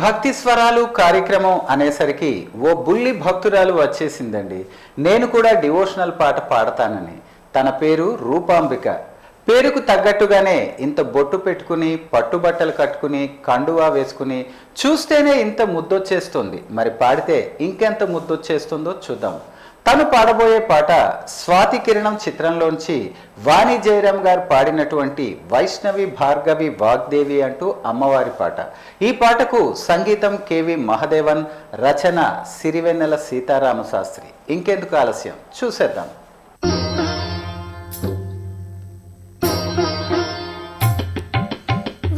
భక్తి స్వరాలు కార్యక్రమం అనేసరికి ఓ బుల్లి భక్తురాలు వచ్చేసిందండి. నేను కూడా డివోషనల్ పాట పాడతానని. తన పేరు రూపాంబిక. పేరుకు తగ్గట్టుగానే ఇంత బొట్టు పెట్టుకుని, పట్టుబట్టలు కట్టుకుని, కండువా వేసుకుని చూస్తేనే ఇంత ముద్దొచ్చేస్తుంది. మరి పాడితే ఇంకెంత ముద్దొచ్చేస్తుందో చూద్దాం. తను పాడబోయే పాట స్వాతి కిరణం చిత్రంలోంచి వాణి జయరాం గారు పాడినటువంటి వైష్ణవి భార్గవి వాగ్దేవి అంటూ అమ్మవారి పాట. ఈ పాటకు సంగీతం కేవి మహదేవన్, రచన సిరివెన్నెల సీతారామ శాస్త్రి. ఇంకెందుకు ఆలస్యం, చూసేద్దాం.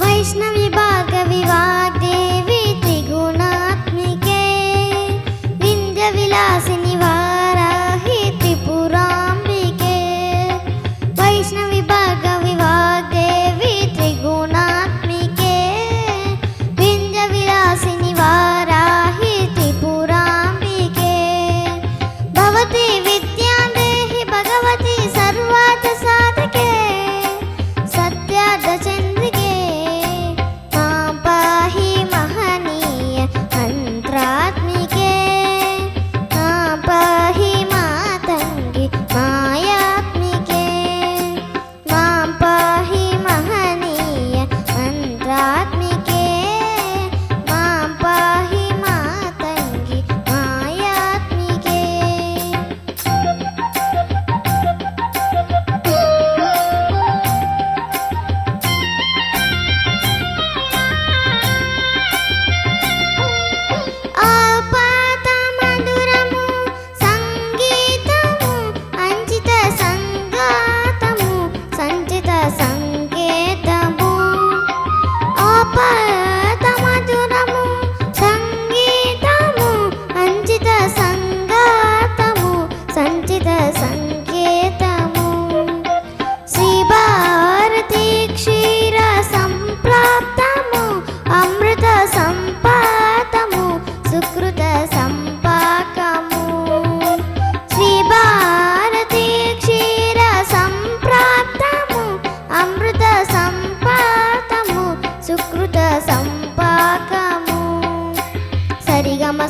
వైష్ణవి భార్గవి వాగ్దేవి త్రిగుణాత్మికే వింధ్య విలాసిని వారాహి త్రిపురాంబికే. వైష్ణవి భార్గవి వాగ్దేవి త్రిగుణాత్మికే వింధ్య విలాసిని వారాహి త్రిపురాంబికే. భవతి విద్యాందేహి భగవతి సర్వార్థ సాధకే సత్యార్థ చంద్రికే.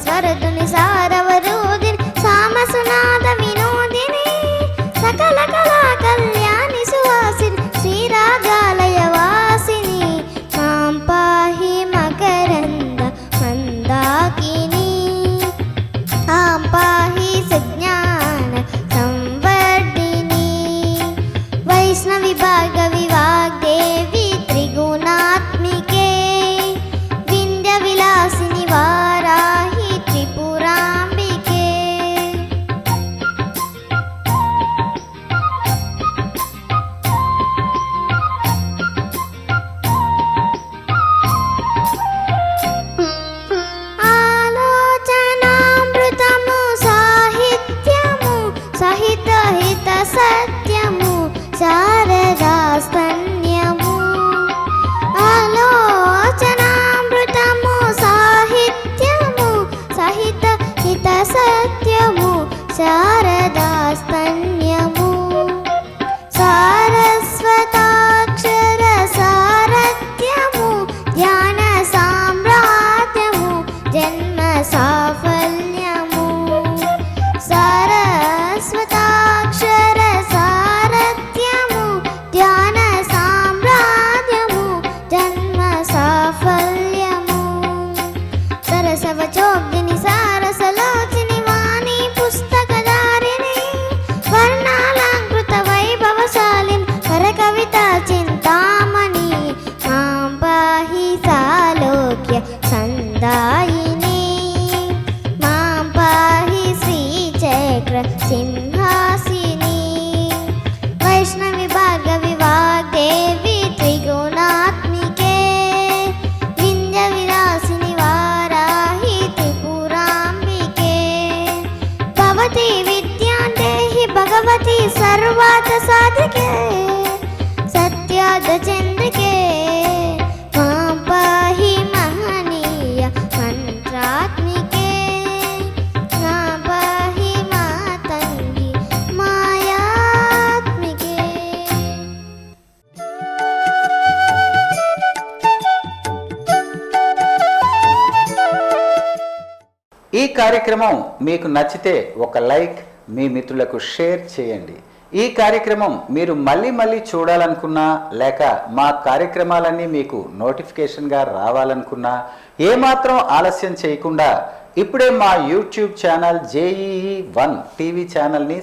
స్వరధుని సారవరోధిని సామసునాద వినోదిని సకల కళా కళ్యాణి సువాసిని శ్రీరాగాలయ వాసిని. మాం పాహి మకరంద మందాకిని ఆం పాహి సుజ్ఞాన సంవర్ధిని. వైష్ణవి భార్గవి వాగ్దేవి త్రిగుణాత్మికే వింధ్య విలాసిని వారాహి త్రిపురాంబికే. ఆలోచనామృతము సాహిత్యము సహిత హిత సత్యము శారదాస్తన్యము. ఆలోచనామృతము సాహిత్యము సహిత హిత సత్యము శారదాస్తన్యము. సారస్వతాక్షర సారథ్యము ధ్యాన సామ్రాజ్యము జన్మ సాఫల్యము. సారస్వతాక్షర సారథ్యము ధ్యాన సామ్రాజ్యము జన్మ సాఫల్యము. సరసవచోగ్ని సారసలోచిని వాణి పుస్తకధారిణి వర్ణాలంకృత వైభవశాలిని వరకవిత చింతామణి. మాం పాహి సాలోక్య సందాయిని మాం పాహి శ్రీచక్ర సింహాసిని. వైష్ణవి భార్గవి వాగ్దేవి త్రిగుణాత్మికే వింధ్య విలాసిని వారాహి త్రిపురాంబికే. భవతి విద్యాందేహి భగవతి సర్వార్థ సాధకే సత్యార్థ చంద్రికే. మాం పాహి మహనీయ మంత్రాత్మికే మాం పాహి మాతంగి మాయాత్మికే. ఈ కార్యక్రమం మీకు నచ్చితే ఒక లైక్ మీ మిత్రులకు షేర్ చేయండి. ఈ కార్యక్రమం మీరు మళ్ళీ మళ్ళీ చూడాలనుకున్నా, లేక మా కార్యక్రమాలన్నీ మీకు నోటిఫికేషన్గా రావాలనుకున్నా ఏమాత్రం ఆలస్యం చేయకుండా ఇప్పుడే మా యూట్యూబ్ ఛానల్ JEE1 టీవీ ఛానల్ని